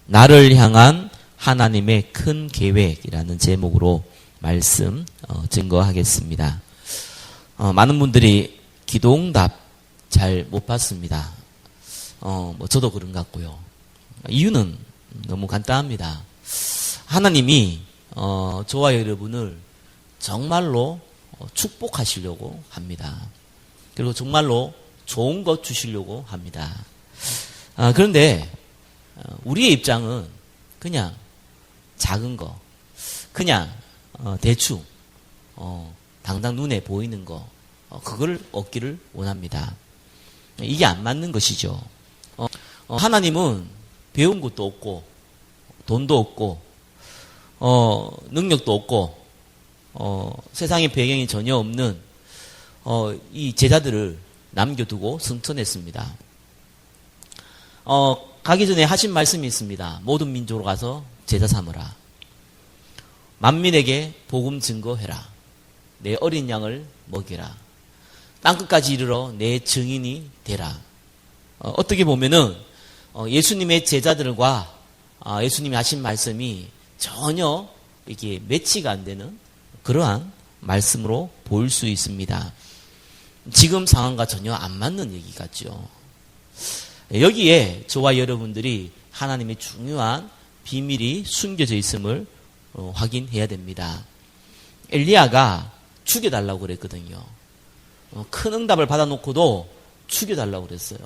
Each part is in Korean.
나를 향한 하나님의 큰 계획이라는 제목으로 말씀 증거하겠습니다. 많은 분들이 기도응답 잘 못 받습니다. 저도 그런 것 같고요. 이유는 너무 간단합니다. 하나님이 저와 여러분을 정말로 축복하시려고 합니다. 그리고 정말로 좋은 것 주시려고 합니다. 그런데 우리의 입장은 그냥 작은 거, 그냥 대충 당장 눈에 보이는 거, 그걸 얻기를 원합니다. 이게 안 맞는 것이죠. 하나님은 배운 것도 없고 돈도 없고 능력도 없고 세상의 배경이 전혀 없는 이 제자들을 남겨두고 승천했습니다. 가기 전에 하신 말씀이 있습니다. 모든 민족으로 가서 제자 삼으라. 만민에게 복음 증거해라. 내 어린 양을 먹이라. 땅끝까지 이르러 내 증인이 되라. 어떻게 보면은 예수님의 제자들과 예수님이 하신 말씀이 전혀 이게 매치가 안 되는 그러한 말씀으로 보일 수 있습니다. 지금 상황과 전혀 안 맞는 얘기 같죠. 여기에 저와 여러분들이 하나님의 중요한 비밀이 숨겨져 있음을 확인해야 됩니다. 엘리야가 죽여달라고 그랬거든요. 큰 응답을 받아놓고도 죽여달라고 그랬어요.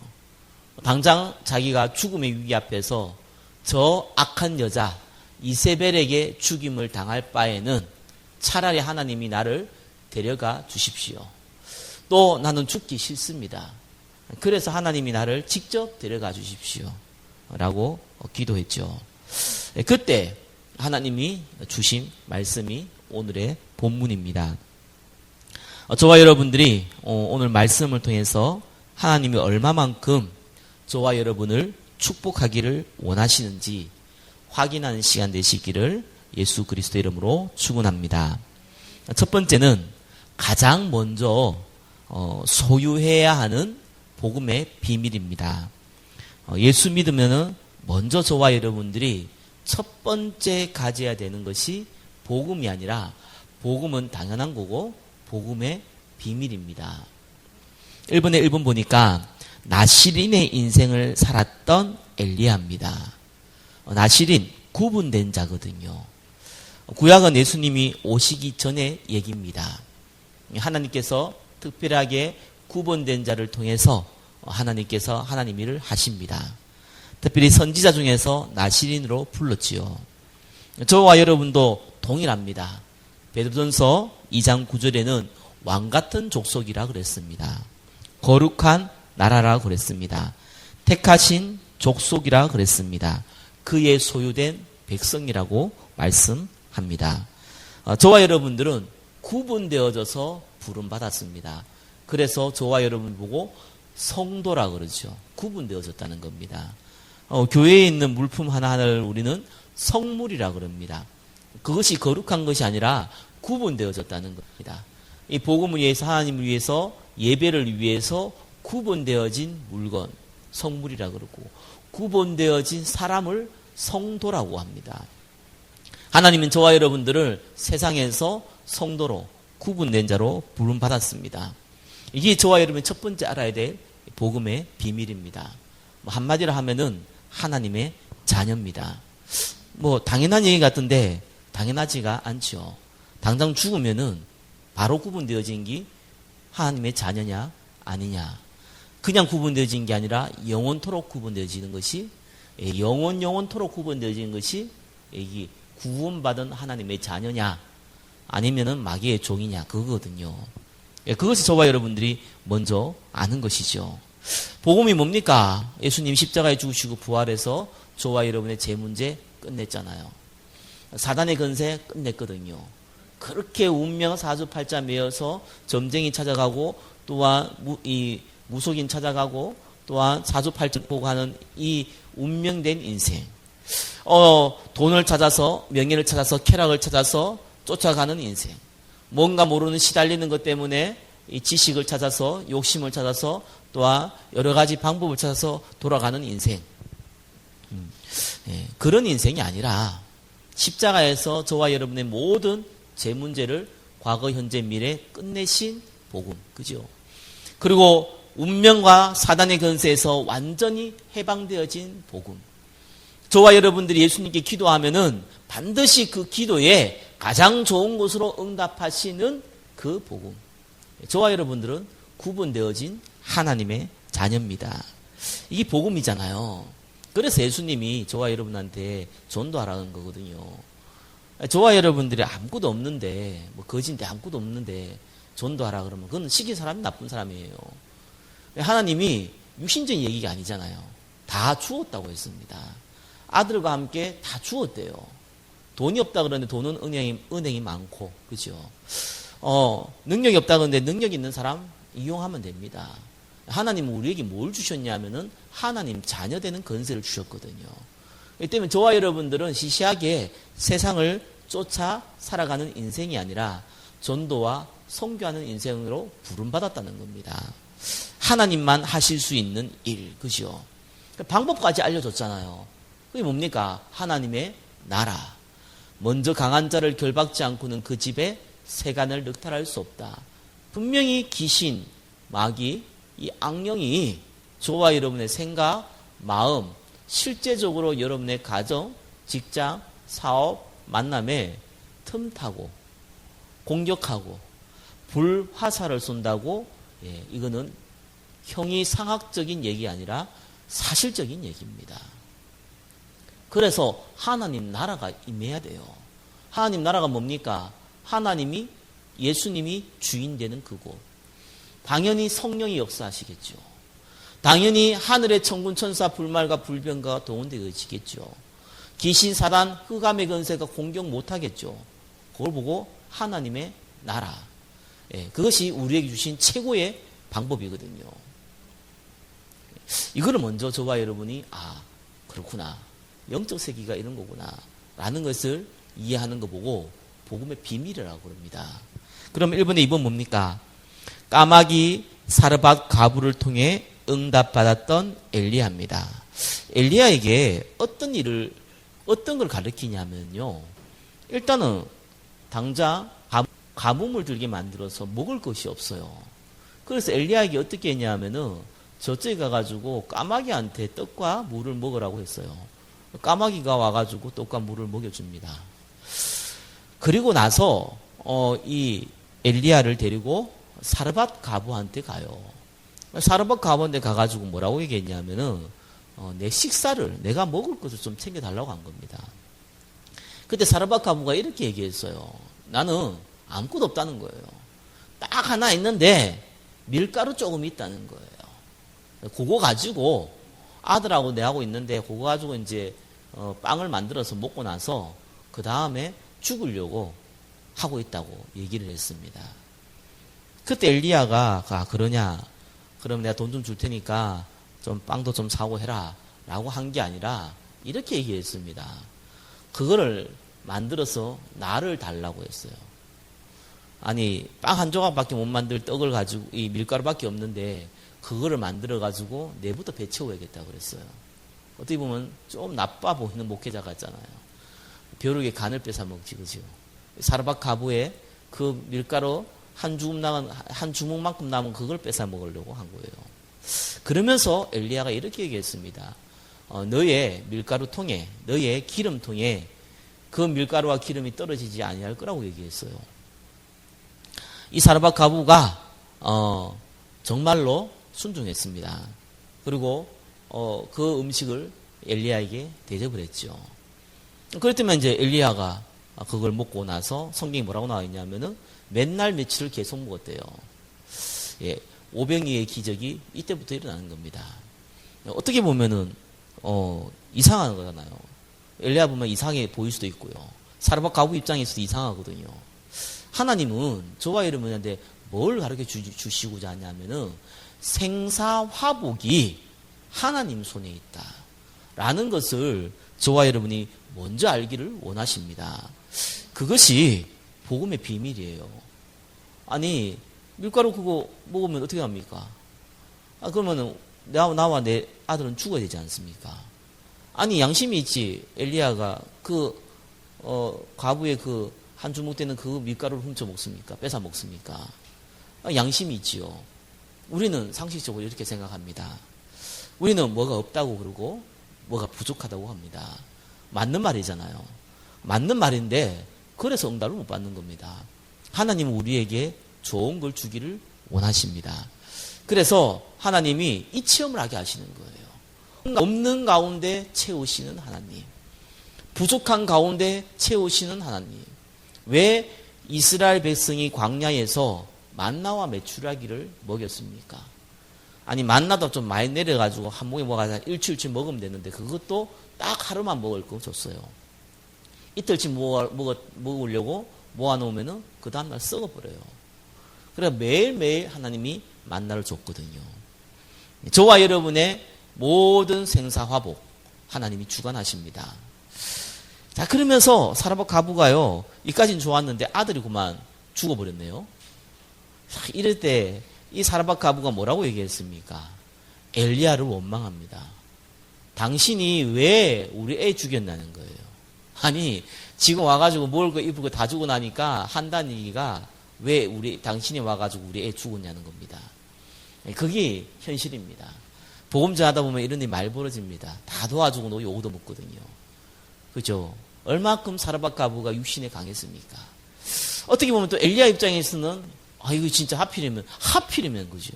당장 자기가 죽음의 위기 앞에서 저 악한 여자 이세벨에게 죽임을 당할 바에는 차라리 하나님이 나를 데려가 주십시오. 또 나는 죽기 싫습니다. 그래서 하나님이 나를 직접 데려가 주십시오. 라고 기도했죠. 그때 하나님이 주신 말씀이 오늘의 본문입니다. 저와 여러분들이 오늘 말씀을 통해서 하나님이 얼마만큼 저와 여러분을 축복하기를 원하시는지 확인하는 시간 되시기를 예수 그리스도 이름으로 축원합니다. 첫 번째는 가장 먼저 소유해야 하는 복음의 비밀입니다. 예수 믿으면은 먼저 저와 여러분들이 첫 번째 가져야 되는 것이 복음이 아니라 복음은 당연한 거고 복음의 비밀입니다. 1번에 1번 보니까 나실인의 인생을 살았던 엘리야입니다. 나실인 구분된 자거든요. 구약은 예수님이 오시기 전의 얘기입니다. 하나님께서 특별하게 구분된 자를 통해서 하나님께서 하나님 일을 하십니다. 특별히 선지자 중에서 나실인으로 불렀지요. 저와 여러분도 동일합니다. 베드로전서 2장 9절에는 왕같은 족속이라 그랬습니다. 거룩한 나라라 그랬습니다. 택하신 족속이라 그랬습니다. 그의 소유된 백성이라고 말씀합니다. 저와 여러분들은 구분되어져서 부름받았습니다. 그래서 저와 여러분 보고 성도라 그러죠. 구분되어졌다는 겁니다. 교회에 있는 물품 하나하나를 우리는 성물이라 그럽니다. 그것이 거룩한 것이 아니라 구분되어졌다는 겁니다. 이 복음을 위해서 하나님을 위해서 예배를 위해서 구분되어진 물건 성물이라 그러고 구분되어진 사람을 성도라고 합니다. 하나님은 저와 여러분들을 세상에서 성도로 구분된 자로 부름받았습니다. 이게 저와 여러분이 첫 번째 알아야 될 복음의 비밀입니다. 한마디로 하면은 하나님의 자녀입니다. 당연한 얘기 같은데 당연하지가 않죠. 당장 죽으면은 바로 구분되어진 게 하나님의 자녀냐 아니냐. 그냥 구분되어진 게 아니라 영원토록 구분되어지는 것이 영원토록 구분되어지는 것이 이 구원받은 하나님의 자녀냐 아니면은 마귀의 종이냐 그거거든요. 그것이 저와 여러분들이 먼저 아는 것이죠. 복음이 뭡니까? 예수님 십자가에 죽으시고 부활해서 저와 여러분의 제 문제 끝냈잖아요. 사단의 건세 끝냈거든요. 그렇게 운명 사주팔자 매여서 점쟁이 찾아가고 또한 이 무속인 찾아가고 또한 사주팔자 보고 하는 이 운명된 인생. 돈을 찾아서 명예를 찾아서 쾌락을 찾아서 쫓아가는 인생. 뭔가 모르는 시달리는 것 때문에 이 지식을 찾아서 욕심을 찾아서 또한 여러 가지 방법을 찾아서 돌아가는 인생. 그런 인생이 아니라 십자가에서 저와 여러분의 모든 제 문제를 과거, 현재, 미래 끝내신 복음. 그죠? 그리고 운명과 사단의 권세에서 완전히 해방되어진 복음. 저와 여러분들이 예수님께 기도하면은 반드시 그 기도에 가장 좋은 곳으로 응답하시는 그 복음. 저와 여러분들은 구분되어진 하나님의 자녀입니다. 이게 복음이잖아요. 그래서 예수님이 저와 여러분한테 전도하라는 거거든요. 저와 여러분들이 아무것도 없는데, 뭐 거지인데 아무것도 없는데 전도하라 그러면 그건 시킨 사람이 나쁜 사람이에요. 하나님이 육신적인 얘기가 아니잖아요. 다 주었다고 했습니다. 아들과 함께 다 주었대요. 돈이 없다 그러는데 돈은 은행이 많고, 그죠? 능력이 없다 그러는데 능력 있는 사람 이용하면 됩니다. 하나님은 우리에게 뭘 주셨냐면은 하나님 자녀 되는 권세를 주셨거든요. 그렇기 때문에 저와 여러분들은 시시하게 세상을 쫓아 살아가는 인생이 아니라 전도와 선교하는 인생으로 부름받았다는 겁니다. 하나님만 하실 수 있는 일, 그죠? 방법까지 알려줬잖아요. 그게 뭡니까? 하나님의 나라. 먼저 강한 자를 결박지 않고는 그 집에 세간을 늑탈할 수 없다. 분명히 귀신, 마귀, 이 악령이 저와 여러분의 생각, 마음, 실제적으로 여러분의 가정, 직장, 사업, 만남에 틈타고 공격하고 불화살을 쏜다고, 이거는 형이상학적인 얘기 아니라 사실적인 얘기입니다. 그래서 하나님 나라가 임해야 돼요. 하나님 나라가 뭡니까? 하나님이, 예수님이 주인 되는 그곳. 당연히 성령이 역사하시겠죠. 당연히 하늘의 천군 천사 불말과 불변과 동원되어지겠죠. 귀신 사단 흑암의 권세가 공격 못하겠죠. 그걸 보고 하나님의 나라. 그것이 우리에게 주신 최고의 방법이거든요. 이거를 먼저 저와 여러분이 그렇구나. 영적 세계가 이런 거구나 라는 것을 이해하는 거 보고 복음의 비밀이라고 그럽니다. 그럼 1번에 2번 뭡니까? 까마귀 사르밧 가부를 통해 응답받았던 엘리야입니다. 엘리야에게 어떤 걸 가르치냐면요. 일단은 당장 가뭄을 들게 만들어서 먹을 것이 없어요. 그래서 엘리야에게 어떻게 했냐면은 저쪽에 가가지고 까마귀한테 떡과 물을 먹으라고 했어요. 까마귀가 와가지고 떡과 물을 먹여줍니다. 그리고 나서 이 엘리야를 데리고 사르밧 가부한테 가요. 사르밧 가부한테 가가지고 뭐라고 얘기했냐면은 내 식사를, 내가 먹을 것을 좀 챙겨달라고 한 겁니다. 그때 사르밧 가부가 이렇게 얘기했어요. 나는 아무것도 없다는 거예요. 딱 하나 있는데 밀가루 조금 있다는 거예요. 그거 가지고 아들하고 내하고 있는데 그거 가지고 이제 빵을 만들어서 먹고 나서 그 다음에 죽으려고 하고 있다고 얘기를 했습니다. 그때 엘리야가 그러냐? 그럼 내가 돈 좀 줄 테니까 좀 빵도 좀 사고 해라 라고 한 게 아니라 이렇게 얘기했습니다. 그거를 만들어서 나를 달라고 했어요. 아니 빵 한 조각밖에 못 만들 떡을 가지고 이 밀가루밖에 없는데 그거를 만들어 가지고 내부터 배 채워야겠다고 그랬어요. 어떻게 보면 좀 나빠 보이는 목회자 같잖아요. 벼룩의 간을 뺏어 먹지, 그죠? 사르밧 가부에 그 밀가루 한 주먹만큼 남은 그걸 뺏어 먹으려고 한 거예요. 그러면서 엘리야가 이렇게 얘기했습니다. 너의 밀가루통에, 너의 기름통에 그 밀가루와 기름이 떨어지지 아니할 거라고 얘기했어요. 이 사르밧 가부가 정말로 순종했습니다. 그리고 그 음식을 엘리야에게 대접을 했죠. 그랬더니 이제 엘리야가 그걸 먹고 나서 성경이 뭐라고 나와 있냐면은 맨날 며칠을 계속 먹었대요. 오병이의 기적이 이때부터 일어나는 겁니다. 어떻게 보면은 이상한 거잖아요. 엘리야 보면 이상해 보일 수도 있고요. 사르밧 가부 입장에서도 이상하거든요. 하나님은 저와 여러분한테 뭘 가르쳐 주시고자 하냐면은 생사화복이 하나님 손에 있다 라는 것을 저와 여러분이 먼저 알기를 원하십니다. 그것이 복음의 비밀이에요. 아니 밀가루 그거 먹으면 어떻게 합니까? 그러면은 나와 내 아들은 죽어야 되지 않습니까? 아니, 양심이 있지. 엘리야가 과부의 한 주먹 되는 그 밀가루를 훔쳐 먹습니까? 뺏어 먹습니까? 양심이 있지요. 우리는 상식적으로 이렇게 생각합니다. 우리는 뭐가 없다고 그러고 뭐가 부족하다고 합니다. 맞는 말이잖아요. 맞는 말인데 그래서 응답을 못 받는 겁니다. 하나님은 우리에게 좋은 걸 주기를 원하십니다. 그래서 하나님이 이 체험을 하게 하시는 거예요. 없는 가운데 채우시는 하나님, 부족한 가운데 채우시는 하나님. 왜 이스라엘 백성이 광야에서 만나와 메추라기를 먹였습니까? 아니, 만나도 좀 많이 내려가지고 한 목에 먹어서 일주일치 먹으면 되는데 그것도 딱 하루만 먹을 거 줬어요. 이틀치 먹으려고 모아놓으면은 그 다음날 썩어버려요. 그래 매일매일 하나님이 만나를 줬거든요. 저와 여러분의 모든 생사화복 하나님이 주관하십니다. 자, 그러면서 사라밧 과부가요, 이까지는 좋았는데 아들이 그만 죽어버렸네요. 자, 이럴 때 이 사라밧 과부가 뭐라고 얘기했습니까? 엘리야를 원망합니다. 당신이 왜 우리 애 죽였냐는 거예요. 아니, 지금 와가지고 먹을 거 입을 거 다 주고 나니까 한다는 얘기가 왜 당신이 와가지고 우리 애 죽었냐는 겁니다. 그게 현실입니다. 복음 전하다 보면 이런 일이 많이 벌어집니다. 다 도와주고 욕도 먹거든요. 그죠? 얼마큼 사라밧 과부가 육신에 강했습니까? 어떻게 보면 또 엘리야 입장에서는 이거 진짜 하필이면 그죠?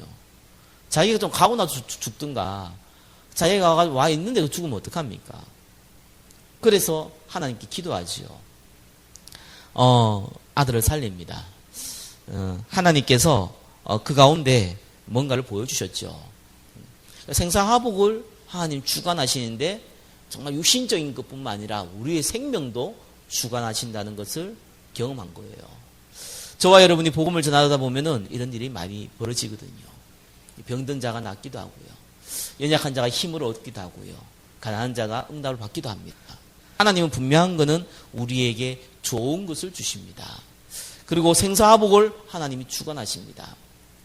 자기가 좀 가고 나서 죽든가, 자기가 와 있는데 죽으면 어떡합니까? 그래서 하나님께 기도하지요. 아들을 살립니다. 하나님께서 그 가운데 뭔가를 보여주셨죠. 생사화복을 하나님 주관하시는데 정말 육신적인 것뿐만 아니라 우리의 생명도 주관하신다는 것을 경험한 거예요. 저와 여러분이 복음을 전하다 보면은 이런 일이 많이 벌어지거든요. 병든 자가 낫기도 하고요. 연약한 자가 힘을 얻기도 하고요. 가난한 자가 응답을 받기도 합니다. 하나님은 분명한 것은 우리에게 좋은 것을 주십니다. 그리고 생사화복을 하나님이 주관하십니다.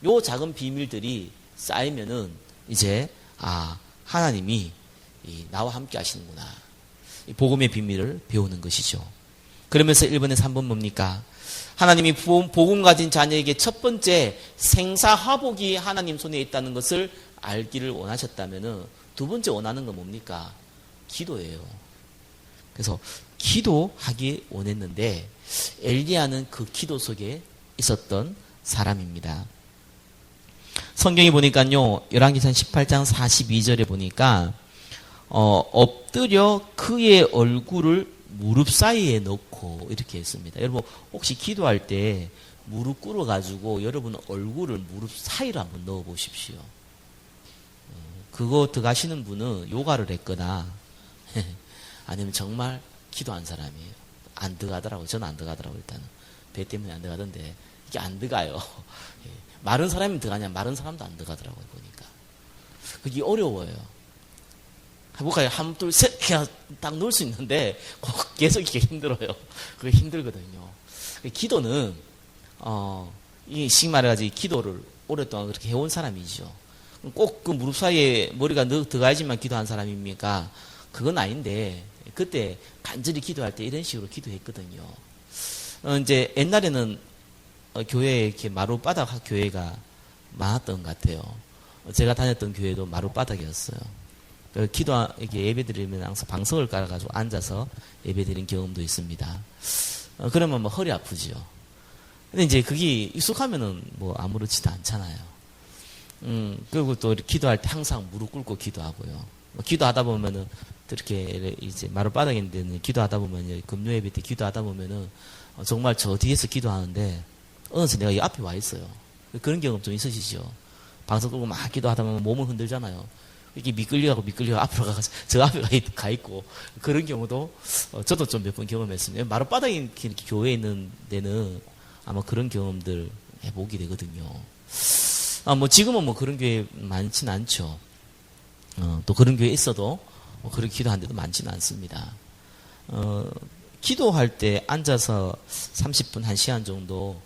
요 작은 비밀들이 쌓이면은 이제 하나님이 나와 함께 하시는구나. 복음의 비밀을 배우는 것이죠. 그러면서 1번에서 3번 뭡니까? 하나님이 복음 가진 자녀에게 첫 번째 생사화복이 하나님 손에 있다는 것을 알기를 원하셨다면은 두 번째 원하는 건 뭡니까? 기도예요. 그래서 기도하기 원했는데 엘리야는 그 기도 속에 있었던 사람입니다. 성경에 보니까요, 열왕기상 18장 42절에 보니까 엎드려 그의 얼굴을 무릎 사이에 넣고 이렇게 했습니다. 여러분 혹시 기도할 때 무릎 꿇어 가지고 여러분 얼굴을 무릎 사이로 한번 넣어 보십시오. 그거 들어가시는 분은 요가를 했거나 아니면 정말 기도한 사람이에요. 안 들어가더라고요. 저는 안 들어가더라고요. 일단은 배 때문에 안 들어가던데 이게 안 들어가요. 마른 사람이 들어가냐? 마른 사람도 안 들어가더라고요. 보니까 그게 어려워요. 해볼까요? 한, 둘, 셋, 그냥 딱 넣을 수 있는데, 계속 이게 힘들어요. 그게 힘들거든요. 기도는, 이 말해가지고 기도를 오랫동안 그렇게 해온 사람이죠. 꼭 그 무릎 사이에 머리가 들어가야지만 기도한 사람입니까? 그건 아닌데, 그때 간절히 기도할 때 이런 식으로 기도했거든요. 이제 옛날에는 교회에 이렇게 마룻바닥 교회가 많았던 것 같아요. 제가 다녔던 교회도 마룻바닥이었어요. 이렇게 예배 드리면 항상 방석을 깔아가지고 앉아서 예배 드린 경험도 있습니다. 그러면 뭐 허리 아프죠. 근데 이제 그게 익숙하면은 뭐 아무렇지도 않잖아요. 그리고 또 기도할 때 항상 무릎 꿇고 기도하고요. 기도하다 보면은 이렇게 이제 마룻바닥인데 기도하다 보면 금요 예배 때 기도하다 보면은 정말 저 뒤에서 기도하는데 어느새 내가 이 앞에 와 있어요. 그런 경험 좀 있으시죠? 방석 끌고 막 기도하다 보면 몸을 흔들잖아요. 이렇게 미끌려가고 앞으로 가서 저 앞에 가 있고 그런 경우도 저도 좀 몇 번 경험했습니다. 마룻바닥에 이렇게 교회에 있는 데는 아마 그런 경험들 해보게 되거든요. 뭐 지금은 뭐 그런 교회 많지는 않죠. 또 그런 교회 있어도 그렇게 기도한 데도 많지는 않습니다. 기도할 때 앉아서 30분, 1시간 정도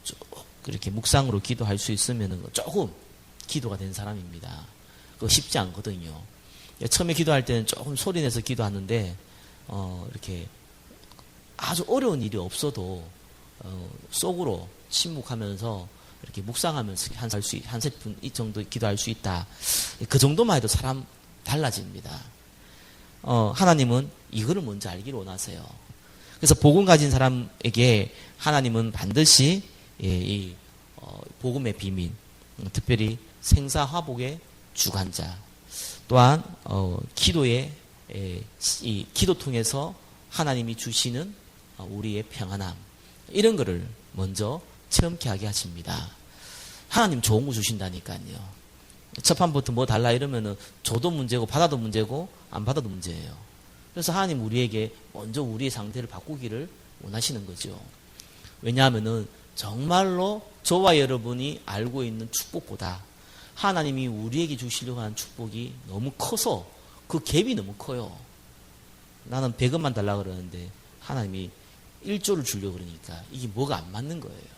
쭉 그렇게 묵상으로 기도할 수 있으면 조금 기도가 된 사람입니다. 그거 쉽지 않거든요. 처음에 기도할 때는 조금 소리내서 기도하는데 이렇게 아주 어려운 일이 없어도 속으로 침묵하면서 이렇게 묵상하면서 한 30분 이 정도 기도할 수 있다. 그 정도만 해도 사람 달라집니다. 하나님은 이거를 먼저 알기를 원하세요. 그래서 복음 가진 사람에게 하나님은 반드시 이 복음의 비밀, 특별히 생사화복의 주관자, 또한 기도의 이 기도 통해서 하나님이 주시는 우리의 평안함, 이런 거를 먼저 체험케 하게 하십니다. 하나님 좋은 거 주신다니까요. 첫 판부터 뭐 달라 이러면은 줘도 문제고 받아도 문제고 안 받아도 문제예요. 그래서 하나님 우리에게 먼저 우리의 상태를 바꾸기를 원하시는 거죠. 왜냐하면은 정말로 저와 여러분이 알고 있는 축복보다 하나님이 우리에게 주시려고 하는 축복이 너무 커서 그 갭이 너무 커요. 나는 100원만 달라 그러는데 하나님이 1조를 주려고 그러니까 이게 뭐가 안 맞는 거예요.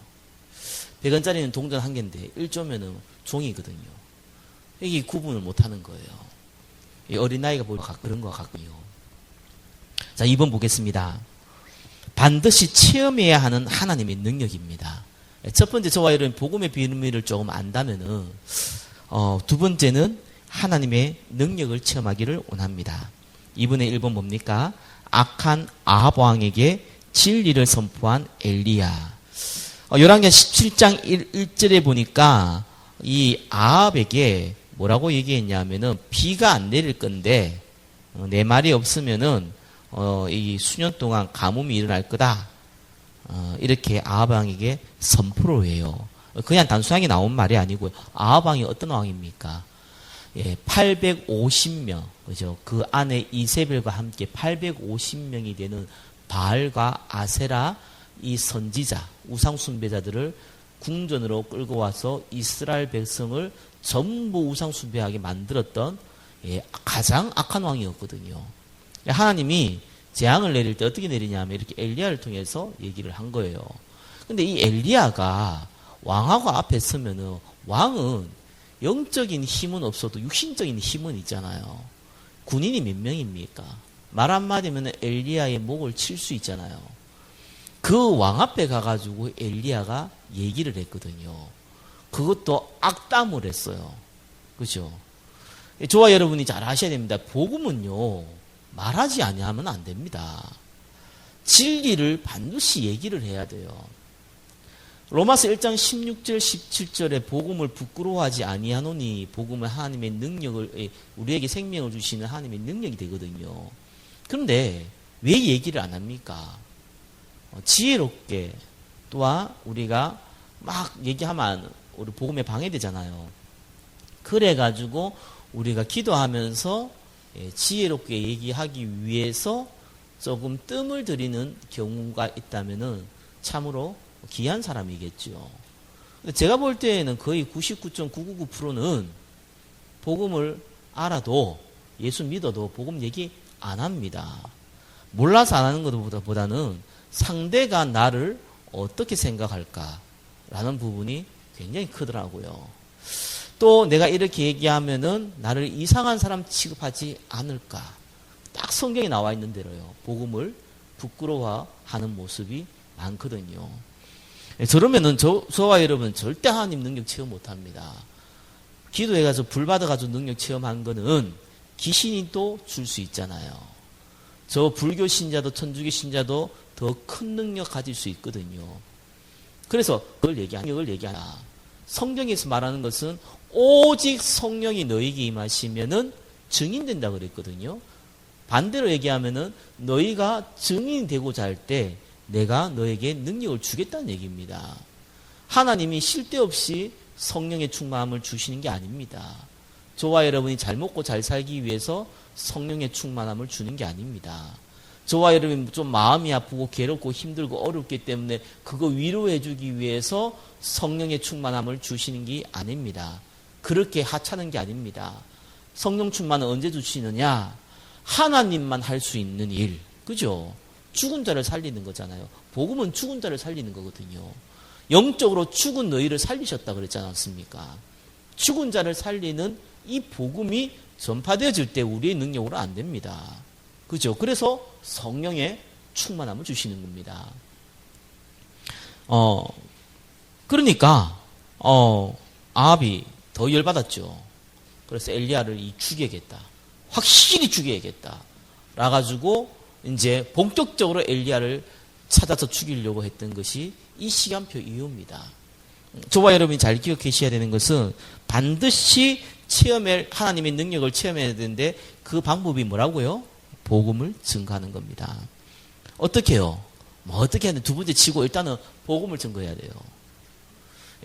100원짜리는 동전 한 개인데 1조면은 종이거든요. 이게 구분을 못 하는 거예요. 어린아이가 그런 것 같고요. 자, 2번 보겠습니다. 반드시 체험해야 하는 하나님의 능력입니다. 첫 번째, 저와 여러분 복음의 비밀을 조금 안다면은, 두 번째는 하나님의 능력을 체험하기를 원합니다. 2번의 1번 뭡니까? 악한 아합 왕에게 진리를 선포한 엘리야. 열왕기하 17장 1절에 보니까 이 아합에게 뭐라고 얘기했냐면은 비가 안 내릴 건데 내 말이 없으면은 이 수년 동안 가뭄이 일어날 거다. 이렇게 아합 왕에게 선포를 해요. 그냥 단순하게 나온 말이 아니고요. 아합 왕이 어떤 왕입니까? 850명, 그죠? 그 안에 이세벨과 함께 850명이 되는 바알과 아세라 이 선지자, 우상숭배자들을 궁전으로 끌고 와서 이스라엘 백성을 전부 우상숭배하게 만들었던 가장 악한 왕이었거든요. 하나님이 재앙을 내릴 때 어떻게 내리냐면 이렇게 엘리야를 통해서 얘기를 한 거예요. 근데 이 엘리야가 왕하고 앞에 서면은 왕은 영적인 힘은 없어도 육신적인 힘은 있잖아요. 군인이 몇 명입니까? 말 한마디면 엘리야의 목을 칠 수 있잖아요. 그 왕 앞에 가가지고 엘리야가 얘기를 했거든요. 그것도 악담을 했어요. 그죠? 저와 여러분이 잘 아셔야 됩니다. 복음은요, 말하지 아니하면 안 됩니다. 진리를 반드시 얘기를 해야 돼요. 로마서 1장 16절 17절에 복음을 부끄러워하지 아니하노니 복음은 하나님의 능력을, 우리에게 생명을 주시는 하나님의 능력이 되거든요. 그런데 왜 얘기를 안 합니까? 지혜롭게, 또한 우리가 막 얘기하면 우리 복음에 방해되잖아요. 그래가지고 우리가 기도하면서 지혜롭게 얘기하기 위해서 조금 뜸을 들이는 경우가 있다면은 참으로 귀한 사람이겠죠. 제가 볼 때에는 거의 99.999%는 복음을 알아도 예수 믿어도 복음 얘기 안 합니다. 몰라서 안 하는 것보다는 상대가 나를 어떻게 생각할까라는 부분이 굉장히 크더라고요. 또 내가 이렇게 얘기하면은 나를 이상한 사람 취급하지 않을까. 딱 성경에 나와 있는 대로요. 복음을 부끄러워하는 모습이 많거든요. 저러면은 저와 여러분 절대 하나님 능력 체험 못 합니다. 기도해가지고 불 받아가지고 능력 체험한 거는 귀신이 또 줄 수 있잖아요. 저 불교 신자도 천주교 신자도 더 큰 능력 가질 수 있거든요. 그래서 그걸 얘기하라. 성경에서 말하는 것은 오직 성령이 너에게 임하시면은 증인된다 그랬거든요. 반대로 얘기하면은 너희가 증인이 되고자 할 때 내가 너에게 능력을 주겠다는 얘기입니다. 하나님이 쉴 데 없이 성령의 충만함을 주시는 게 아닙니다. 저와 여러분이 잘 먹고 잘 살기 위해서 성령의 충만함을 주는 게 아닙니다. 저와 여러분이 좀 마음이 아프고 괴롭고 힘들고 어렵기 때문에 그거 위로해 주기 위해서 성령의 충만함을 주시는 게 아닙니다. 그렇게 하찮은 게 아닙니다. 성령 충만은 언제 주시느냐? 하나님만 할 수 있는 일. 그죠? 죽은 자를 살리는 거잖아요. 복음은 죽은 자를 살리는 거거든요. 영적으로 죽은 너희를 살리셨다 그랬지 않았습니까? 죽은 자를 살리는 이 복음이 전파되어질 때 우리의 능력으로 안 됩니다. 그죠? 그래서 성령의 충만함을 주시는 겁니다. 그러니까 아합이 더 열받았죠. 그래서 엘리야를 죽여야겠다. 확실히 죽여야겠다. 라가지고 이제 본격적으로 엘리야를 찾아서 죽이려고 했던 것이 이 시간표 이유입니다. 저와 여러분이 잘 기억하셔야 되는 것은 반드시 하나님의 능력을 체험해야 되는데 그 방법이 뭐라고요? 복음을 증거하는 겁니다. 어떻게 해요? 어떻게 하는데 두 번째 치고 일단은 복음을 증거해야 돼요.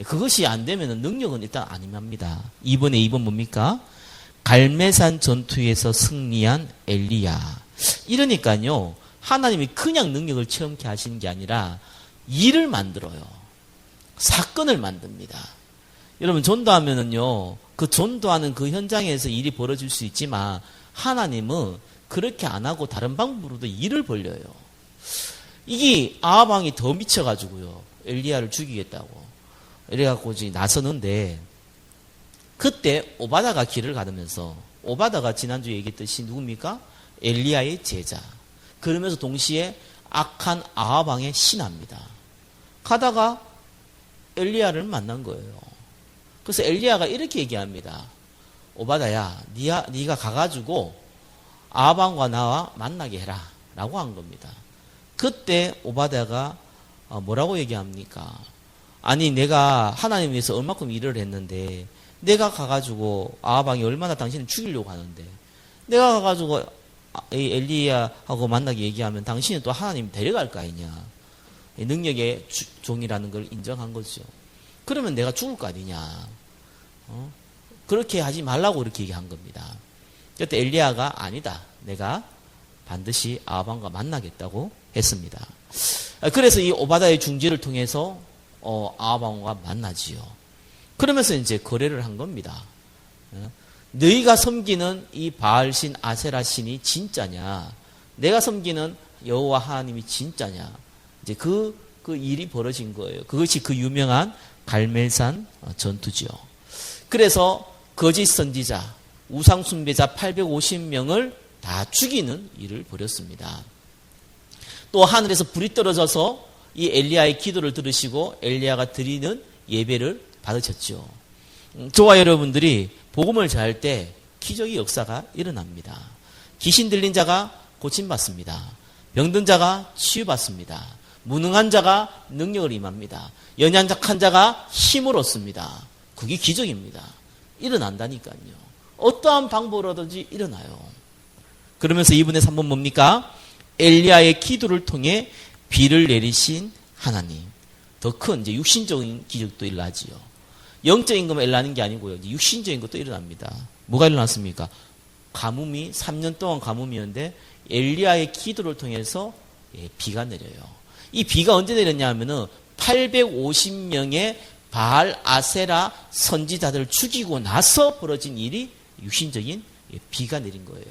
그것이 안 되면 능력은 일단 안 임합니다. 2번에 2번 뭡니까? 갈멜산 전투에서 승리한 엘리야. 이러니까요, 하나님이 그냥 능력을 체험케 하시는 게 아니라 일을 만들어요. 사건을 만듭니다. 여러분, 전도하면은요, 그 전도하는 그 현장에서 일이 벌어질 수 있지만 하나님은 그렇게 안 하고 다른 방법으로도 일을 벌려요. 이게 아합 왕이 더 미쳐가지고요, 엘리야를 죽이겠다고 이래갖고 이제 나서는데, 그때 오바다가 길을 가르면서, 오바다가 지난주에 얘기했듯이 누굽니까? 엘리야의 제자. 그러면서 동시에 악한 아합 왕의 신하입니다. 가다가 엘리야를 만난 거예요. 그래서 엘리야가 이렇게 얘기합니다. 오바다야, 네가 가가지고 아합 왕과 나와 만나게 해라 라고 한 겁니다. 그때 오바다가 뭐라고 얘기합니까? 아니, 내가 하나님 위해서 얼마큼 일을 했는데 내가 가가지고 아합 왕이 얼마나 당신을 죽이려고 하는데 내가 가가지고 이 엘리야하고 만나게 얘기하면 당신은 또 하나님 데려갈 거 아니냐. 능력의 종이라는 걸 인정한 거죠. 그러면 내가 죽을 거 아니냐. 그렇게 하지 말라고 이렇게 얘기한 겁니다. 그때 엘리야가 아니다. 내가 반드시 아합 왕과 만나겠다고 했습니다. 그래서 이 오바다의 중지를 통해서 아합 왕과 만나지요. 그러면서 이제 거래를 한 겁니다. 너희가 섬기는 이 바알신 아세라 신이 진짜냐? 내가 섬기는 여호와 하나님이 진짜냐? 이제 그 일이 벌어진 거예요. 그것이 그 유명한 갈멜산 전투지요. 그래서 거짓 선지자, 우상 숭배자 850명을 다 죽이는 일을 벌였습니다. 또 하늘에서 불이 떨어져서 이 엘리야의 기도를 들으시고 엘리야가 드리는 예배를 받으셨죠. 저와 여러분들이 복음을 전할 때 기적의 역사가 일어납니다. 귀신 들린 자가 고침받습니다. 병든 자가 치유받습니다. 무능한 자가 능력을 임합니다. 연약한 자가 힘을 얻습니다. 그게 기적입니다. 일어난다니까요. 어떠한 방법으로든지 일어나요. 그러면서 이번에 3번 뭡니까? 엘리야의 기도를 통해 비를 내리신 하나님. 더 큰 이제 육신적인 기적도 일어나지요. 영적인 것만 일어나는 게 아니고요. 이제 육신적인 것도 일어납니다. 뭐가 일어났습니까? 가뭄이 3년 동안 가뭄이었는데 엘리야의 기도를 통해서 비가 내려요. 이 비가 언제 내렸냐 하면은 850명의 바알 아세라 선지자들을 죽이고 나서 벌어진 일이 육신적인 비가 내린 거예요.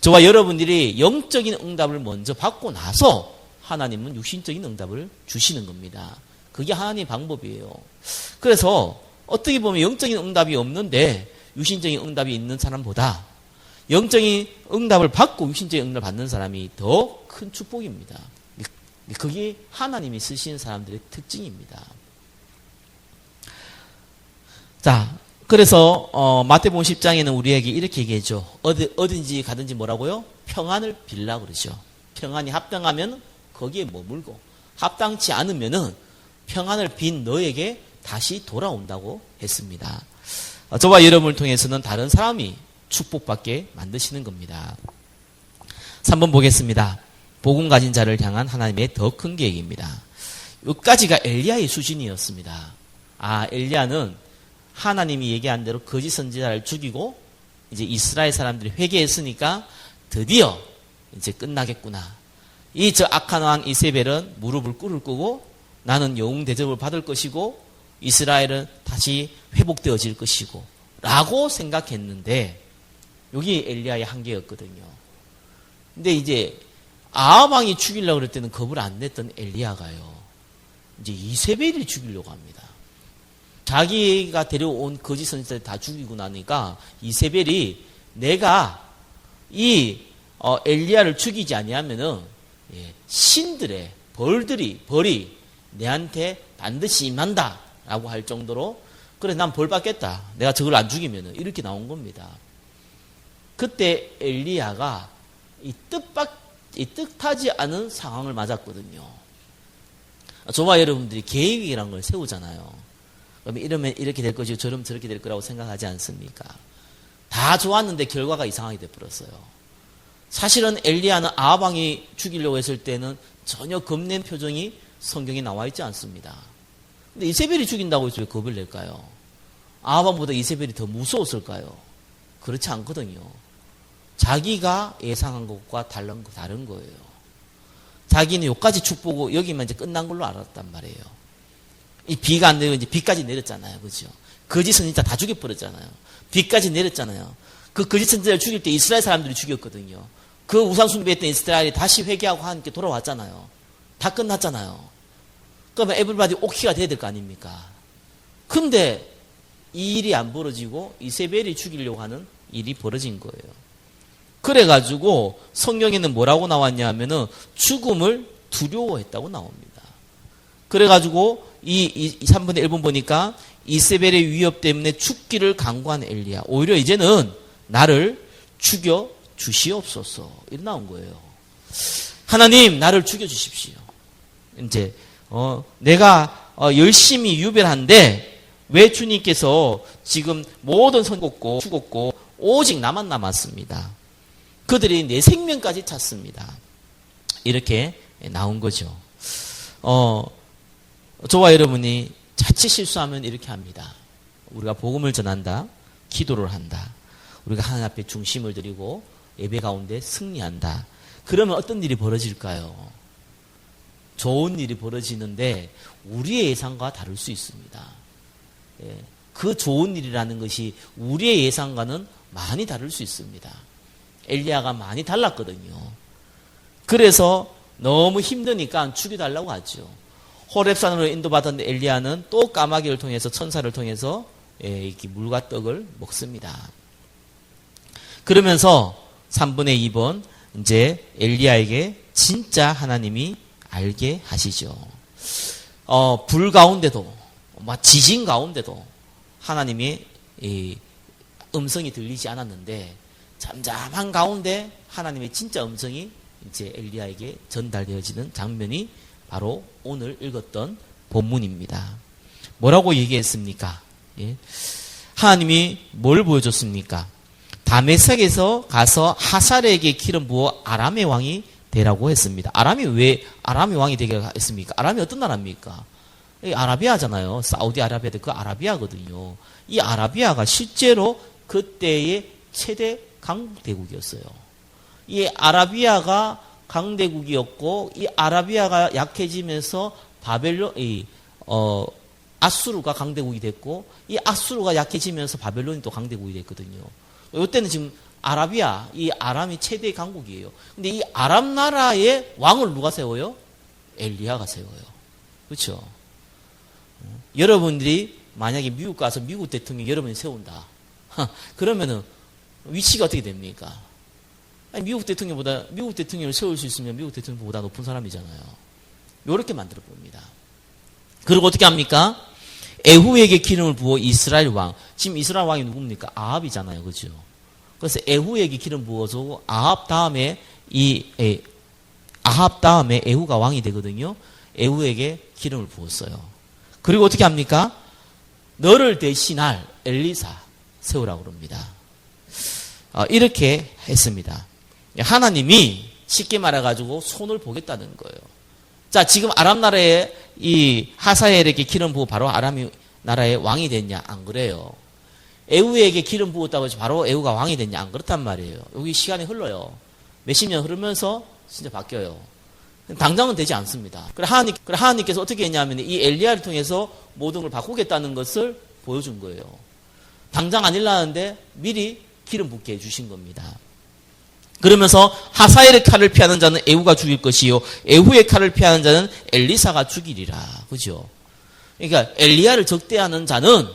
저와 여러분들이 영적인 응답을 먼저 받고 나서 하나님은 육신적인 응답을 주시는 겁니다. 그게 하나님의 방법이에요. 그래서 어떻게 보면 영적인 응답이 없는데 육신적인 응답이 있는 사람보다 영적인 응답을 받고 육신적인 응답을 받는 사람이 더 큰 축복입니다. 그게 하나님이 쓰시는 사람들의 특징입니다. 자, 그래서 마태복음 10장에는 우리에게 이렇게 얘기해줘. 어딘지 가든지 뭐라고요? 평안을 빌라 그러죠. 평안이 합당하면 거기에 머물고 합당치 않으면은 평안을 빈 너에게 다시 돌아온다고 했습니다. 저와 여러분을 통해서는 다른 사람이 축복받게 만드시는 겁니다. 3번 보겠습니다. 복음 가진 자를 향한 하나님의 더 큰 계획입니다. 여기까지가 엘리야의 수준이었습니다. 엘리야는 하나님이 얘기한 대로 거짓 선지자를 죽이고 이제 이스라엘 사람들이 회개했으니까 드디어 이제 끝나겠구나. 저 악한 왕 이세벨은 무릎을 꿇고 나는 영웅 대접을 받을 것이고 이스라엘은 다시 회복되어질 것이고 라고 생각했는데 여기 엘리야의 한계였거든요. 근데 이제 아합 왕이 죽이려고 그럴 때는 겁을 안 냈던 엘리야가요. 이제 이세벨이 죽이려고 합니다. 자기가 데려온 거짓 선지자들 다 죽이고 나니까 이세벨이 내가 이 엘리야를 죽이지 아니하면은 신들의 벌이 내한테 반드시 임한다라고 할 정도로 그래 난 벌 받겠다. 내가 저걸 안 죽이면은 이렇게 나온 겁니다. 그때 엘리야가 이 뜻하지 않은 상황을 맞았거든요. 저와 여러분들이 계획이라는 걸 세우잖아요. 그러면 이러면 이렇게 될 것이고 저러면 저렇게 될 거라고 생각하지 않습니까? 다 좋았는데 결과가 이상하게 돼버렸어요. 사실은 엘리야는 아합 왕이 죽이려고 했을 때는 전혀 겁낸 표정이 성경에 나와 있지 않습니다. 근데 이세벨이 죽인다고 해서 왜 겁을 낼까요? 아합 왕보다 이세벨이 더 무서웠을까요? 그렇지 않거든요. 자기가 예상한 것과 다른 거예요. 자기는 여기까지 축복하고 여기만 이제 끝난 걸로 알았단 말이에요. 이 비가 안 내리고 이제 비까지 내렸잖아요. 그죠? 거짓 선지자 다 죽여버렸잖아요. 비까지 내렸잖아요. 그 거짓 선지자를 죽일 때 이스라엘 사람들이 죽였거든요. 그 우상 숭배했던 이스라엘이 다시 회개하고 함께 돌아왔잖아요. 다 끝났잖아요. 그러면 에블바디 오키가 돼야 될 거 아닙니까? 근데 이 일이 안 벌어지고 이세벨이 죽이려고 하는 일이 벌어진 거예요. 그래가지고 성경에는 뭐라고 나왔냐 하면은 죽음을 두려워했다고 나옵니다. 그래가지고 이 3분의 1번 보니까 이세벨의 위협 때문에 죽기를 강구한 엘리야. 오히려 이제는 나를 죽여 주시옵소서. 이렇게 나온 거예요. 하나님 나를 죽여 주십시오. 이제 내가 열심히 유별한데 왜 주님께서 지금 모든 선 죽었고 오직 나만 남았습니다. 그들이 내 생명까지 찾습니다. 이렇게 나온 거죠. 저와 여러분이 자칫 실수하면 이렇게 합니다. 우리가 복음을 전한다. 기도를 한다. 우리가 하나님 앞에 중심을 드리고 예배 가운데 승리한다. 그러면 어떤 일이 벌어질까요? 좋은 일이 벌어지는데 우리의 예상과 다를 수 있습니다. 그 좋은 일이라는 것이 우리의 예상과는 많이 다를 수 있습니다. 엘리야가 많이 달랐거든요. 그래서 너무 힘드니까 죽여달라고 하죠. 호렙산으로 인도받은 엘리야는 또 까마귀를 통해서 천사를 통해서 이렇게 물과 떡을 먹습니다. 그러면서 3분의 2번 이제 엘리야에게 진짜 하나님이 알게 하시죠. 불 가운데도 지진 가운데도 하나님의 음성이 들리지 않았는데 잠잠한 가운데 하나님의 진짜 음성이 이제 엘리야에게 전달되어지는 장면이 바로 오늘 읽었던 본문입니다. 뭐라고 얘기했습니까? 하나님이 뭘 보여줬습니까? 다메섹에서 가서 하살에게 기름 부어 아람의 왕이 되라고 했습니다. 아람이 왜 아람의 왕이 되게 했습니까? 아람이 어떤 나라입니까? 아라비아잖아요. 사우디아라비아 그 아라비아거든요. 이 아라비아가 실제로 그때의 최대 강대국이었어요. 이 아라비아가 강대국이었고 이 아라비아가 약해지면서 아수르가 강대국이 됐고 이 아수르가 약해지면서 바벨론이 또 강대국이 됐거든요. 이때는 지금 아라비아, 이 아람이 최대 강국이에요. 근데 이 아람 나라의 왕을 누가 세워요? 엘리야가 세워요. 그렇죠? 여러분들이 만약에 미국 가서 미국 대통령 여러분이 세운다. 그러면은 위치가 어떻게 됩니까? 아니, 미국 대통령을 세울 수 있으면 미국 대통령보다 높은 사람이잖아요. 이렇게 만들어 봅니다. 그리고 어떻게 합니까? 에후에게 기름을 부어 이스라엘 왕. 지금 이스라엘 왕이 누굽니까? 아합이잖아요. 그죠? 그래서 에후에게 기름 부어서 아합 다음에 에후가 왕이 되거든요. 에후에게 기름을 부었어요. 그리고 어떻게 합니까? 너를 대신할 엘리사 세우라고 그럽니다. 이렇게 했습니다. 하나님이 쉽게 말해가지고 손을 보겠다는 거예요. 자, 지금 아람 나라의 이 하사엘에게 기름 부어 바로 아람 나라의 왕이 됐냐? 안 그래요. 에후에게 기름 부었다고 해서 바로 에후가 왕이 됐냐? 안 그렇단 말이에요. 여기 시간이 흘러요. 몇십 년 흐르면서 진짜 바뀌어요. 당장은 되지 않습니다. 그래 하나님께서 어떻게 했냐면 이 엘리야를 통해서 모든 걸 바꾸겠다는 것을 보여준 거예요. 당장 안 일어나는데 미리 기름 붓게 해주신 겁니다. 그러면서 하사엘의 칼을 피하는 자는 에후가 죽일 것이요 에후의 칼을 피하는 자는 엘리사가 죽이리라. 그죠? 그러니까 엘리야를 적대하는 자는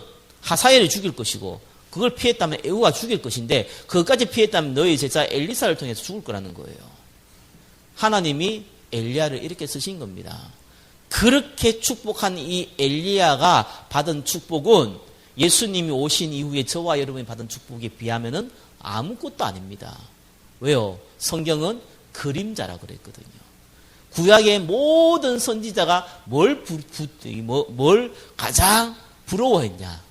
하사엘이 죽일 것이고 그걸 피했다면 에후가 죽일 것인데 그것까지 피했다면 너희 제자 엘리사를 통해서 죽을 거라는 거예요. 하나님이 엘리야를 이렇게 쓰신 겁니다. 그렇게 축복한 이 엘리야가 받은 축복은 예수님이 오신 이후에 저와 여러분이 받은 축복에 비하면은 아무것도 아닙니다. 왜요? 성경은 그림자라고 그랬거든요. 구약의 모든 선지자가 뭘 가장 부러워했냐?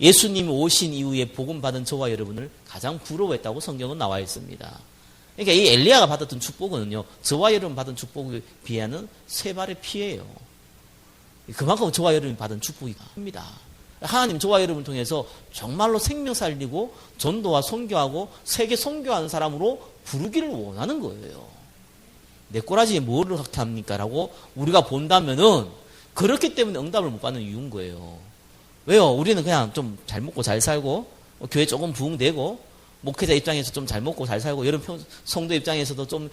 예수님이 오신 이후에 복음 받은 저와 여러분을 가장 부러워했다고 성경은 나와 있습니다. 그러니까 이 엘리야가 받았던 축복은요, 저와 여러분 받은 축복에 비하는 세 발의 피예요. 그만큼 저와 여러분이 받은 축복이 큽니다. 하나님 저와 여러분을 통해서 정말로 생명 살리고 전도와 선교하고 세계 선교하는 사람으로 부르기를 원하는 거예요. 내 꼬라지에 뭐를 합니까? 라고 우리가 본다면은 그렇기 때문에 응답을 못 받는 이유인 거예요. 왜요? 우리는 그냥 좀 잘 먹고 잘 살고 교회 조금 부흥되고 목회자 입장에서 좀 잘 먹고 잘 살고 여러분 성도 입장에서도 좀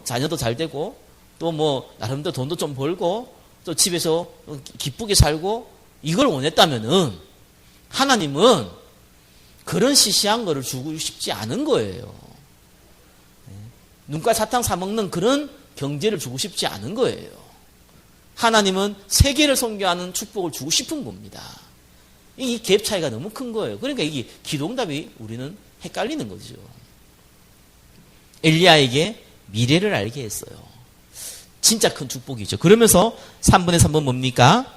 자녀도 잘 되고 또 뭐 나름대로 돈도 좀 벌고 또 집에서 기쁘게 살고 이걸 원했다면은 하나님은 그런 시시한 거를 주고 싶지 않은 거예요. 눈깔 사탕 사먹는 그런 경제를 주고 싶지 않은 거예요. 하나님은 세계를 선교하는 축복을 주고 싶은 겁니다. 이 갭 차이가 너무 큰 거예요. 그러니까 이게 기도응답이 우리는 헷갈리는 거죠. 엘리야에게 미래를 알게 했어요. 진짜 큰 축복이죠. 그러면서 3분의 3번 뭡니까?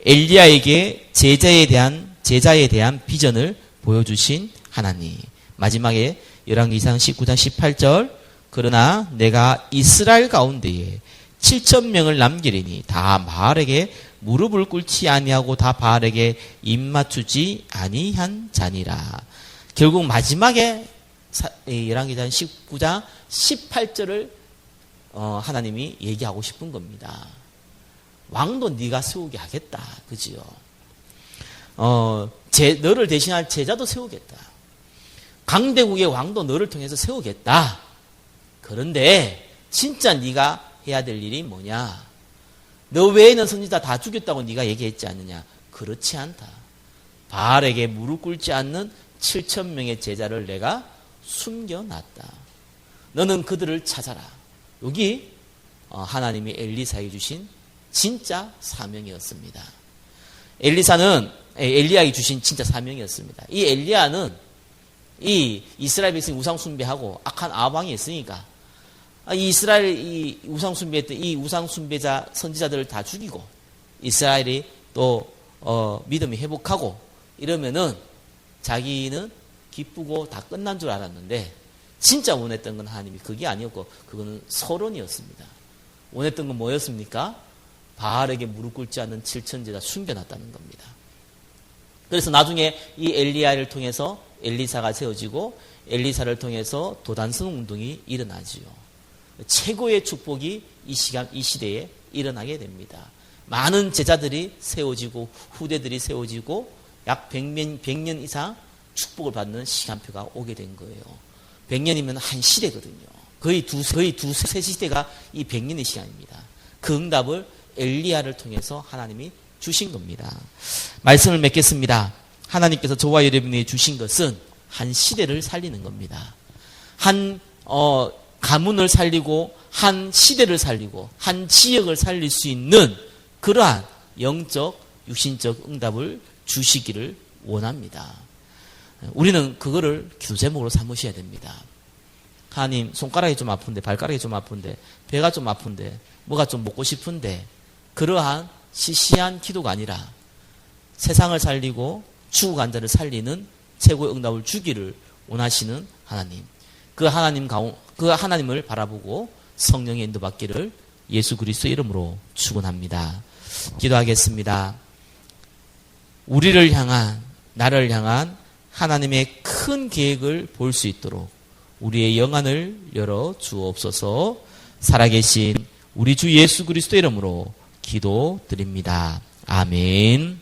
엘리야에게 제자에 대한 비전을 보여주신 하나님. 마지막에 열왕기상 19장 18절 그러나 내가 이스라엘 가운데에 7,000명을 남기리니 다 바알에게 무릎을 꿇지 아니하고 다 바알에게 입맞추지 아니한 자니라. 결국 마지막에 열왕기상 19장 18절을 하나님이 얘기하고 싶은 겁니다. 왕도 네가 세우게 하겠다. 그지요? 너를 대신할 제자도 세우겠다. 강대국의 왕도 너를 통해서 세우겠다. 그런데 진짜 네가 해야 될 일이 뭐냐? 너 외에는 선지자 다 죽였다고 네가 얘기했지 않느냐? 그렇지 않다. 바알에게 무릎 꿇지 않는 7,000명의 제자를 내가 숨겨놨다. 너는 그들을 찾아라. 여기 하나님이 엘리사에게 주신 진짜 사명이었습니다. 엘리야에게 주신 진짜 사명이었습니다. 이 엘리야는 이 이스라엘 백성 우상 숭배하고 악한 아방이 있으니까 이 이스라엘 이 우상 숭배했던 이 우상 숭배자 선지자들을 다 죽이고 이스라엘이 또 믿음이 회복하고 이러면은 자기는 기쁘고 다 끝난 줄 알았는데 진짜 원했던 건 하나님이 그게 아니었고 그거는 서론이었습니다. 원했던 건 뭐였습니까? 바알에게 무릎 꿇지 않는 7,000제자 숨겨놨다는 겁니다. 그래서 나중에 이 엘리야를 통해서 엘리사가 세워지고 엘리사를 통해서 도단성 운동이 일어나지요. 최고의 축복이 이 시대에 일어나게 됩니다. 많은 제자들이 세워지고 후대들이 세워지고 약 100년 이상 축복을 받는 시간표가 오게 된 거예요. 100년이면 한 시대거든요. 거의 두세 시대가 이 100년의 시간입니다. 그 응답을 엘리야를 통해서 하나님이 주신 겁니다. 말씀을 맺겠습니다. 하나님께서 저와 여러분이 주신 것은 한 시대를 살리는 겁니다. 한 가문을 살리고 한 시대를 살리고 한 지역을 살릴 수 있는 그러한 영적 육신적 응답을 주시기를 원합니다. 우리는 그거를 기도 제목으로 삼으셔야 됩니다. 하나님, 손가락이 좀 아픈데, 발가락이 좀 아픈데, 배가 좀 아픈데, 뭐가 좀 먹고 싶은데, 그러한 시시한 기도가 아니라 세상을 살리고 죽어간 자를 살리는 최고의 응답을 주기를 원하시는 하나님. 그 하나님을 바라보고 성령의 인도받기를 예수 그리스도의 이름으로 축원합니다. 기도하겠습니다. 우리를 향한, 나를 향한 하나님의 큰 계획을 볼 수 있도록 우리의 영안을 열어 주옵소서. 살아계신 우리 주 예수 그리스도의 이름으로 기도드립니다. 아멘.